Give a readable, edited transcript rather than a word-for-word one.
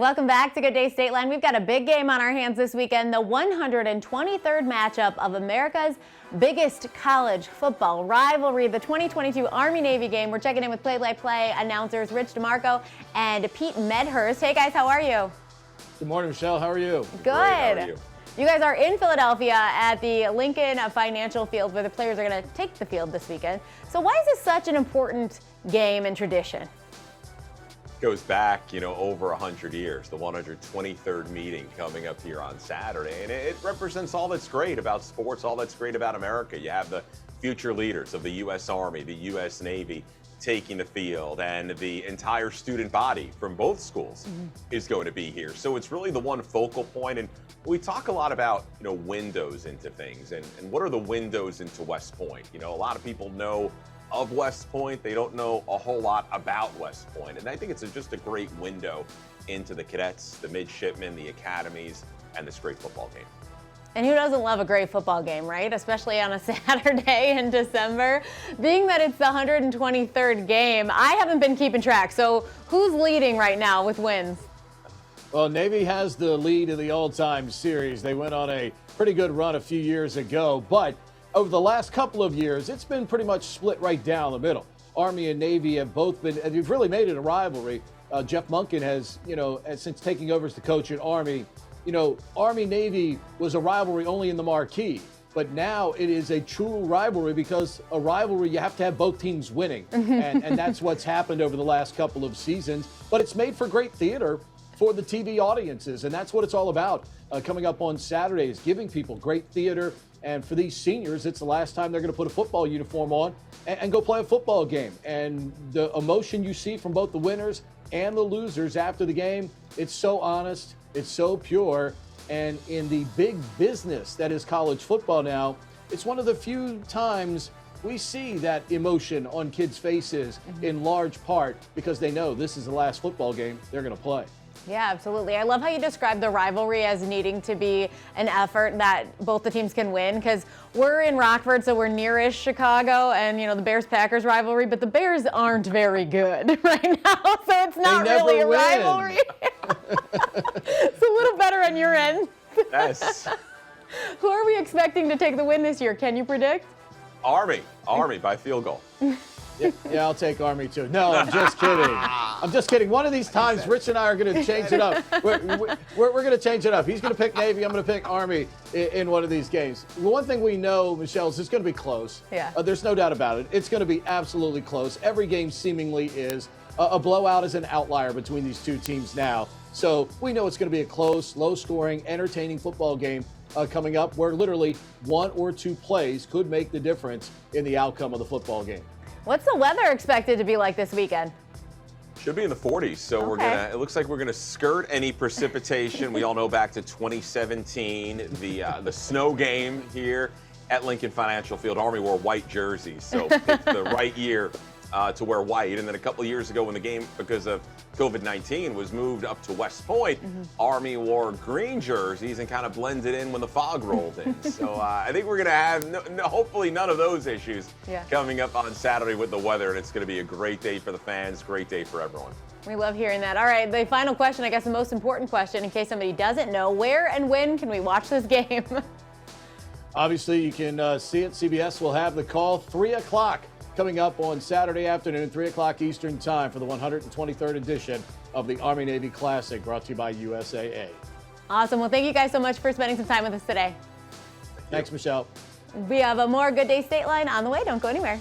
Welcome back to Good Day State Line. We've got a big game on our hands this weekend, the 123rd matchup of America's biggest college football rivalry, the 2022 Army-Navy game. We're checking in with play-by-play announcers Rich DeMarco and Pete Medhurst. Hey guys, how are you? Good morning, Michelle. How are you? Good. Great. How are you? You guys are in Philadelphia at the Lincoln Financial Field where the players are going to take the field this weekend. So why is this such an important game and tradition? Goes back, over 100 years, the 123rd meeting coming up here on Saturday. And it represents all that's great about sports, all that's great about America. You have the future leaders of the U.S. Army, the U.S. Navy taking the field, and the entire student body from both schools is going to be here. So it's really the one focal point. And we talk a lot about, windows into things and what are the windows into West Point. A lot of people know of West Point. They don't know a whole lot about West Point. And I think it's just a great window into the cadets, the midshipmen, the academies, and this great football game. And who doesn't love a great football game, right? Especially on a Saturday in December. Being that it's the 123rd game, I haven't been keeping track. So who's leading right now with wins? Well, Navy has the lead in the all-time series. They went on a pretty good run a few years ago, but over the last couple of years, it's been pretty much split right down the middle. Army and Navy have both been, and they've really made it a rivalry. Jeff Monken has, since taking over as the coach at Army, Army-Navy was a rivalry only in the marquee, but now it is a true rivalry because a rivalry, you have to have both teams winning, and that's what's happened over the last couple of seasons. But it's made for great theater for the TV audiences, and that's what it's all about. Coming up on Saturday is giving people great theater. And for these seniors, it's the last time they're going to put a football uniform on and go play a football game. And the emotion you see from both the winners and the losers after the game, it's so honest, it's so pure. And in the big business that is college football now, it's one of the few times we see that emotion on kids' faces in large part because they know this is the last football game they're going to play. Yeah, absolutely. I love how you describe the rivalry as needing to be an effort that both the teams can win, because we're in Rockford, so we're nearish Chicago, and the Bears-Packers rivalry, but the Bears aren't very good right now, so it's not really a rivalry. It's a little better on your end. Yes. Who are we expecting to take the win this year? Can you predict? Army by field goal. Yeah, I'll take Army too. No, I'm just kidding. I'm just kidding. One of these times, Rich and I are going to change it up. We're going to change it up. He's going to pick Navy. I'm going to pick Army in one of these games. The one thing we know, Michelle, is it's going to be close. Yeah. There's no doubt about it. It's going to be absolutely close. Every game seemingly is. A blowout is an outlier between these two teams now. So we know it's going to be a close, low-scoring, entertaining football game coming up where literally one or two plays could make the difference in the outcome of the football game. What's the weather expected to be like this weekend? Should be in the 40s, so it looks like we're gonna skirt any precipitation. We all know back to 2017, the snow game here at Lincoln Financial Field. Army wore white jerseys, so it's the right year to wear white. And then a couple of years ago when the game, because of COVID-19, was moved up to West Point, Army wore green jerseys and kind of blended in when the fog rolled in. So I think we're going to have hopefully none of those issues coming up on Saturday with the weather, and it's going to be a great day for the fans, great day for everyone. We love hearing that. All right, the final question, I guess the most important question in case somebody doesn't know, where and when can we watch this game? Obviously, you can see it. CBS will have the call 3 o'clock. Coming up on Saturday afternoon, 3 o'clock Eastern Time for the 123rd edition of the Army-Navy Classic, brought to you by USAA. Awesome. Well, thank you guys so much for spending some time with us today. Thanks, Michelle. We have a more Good Day State Line on the way. Don't go anywhere.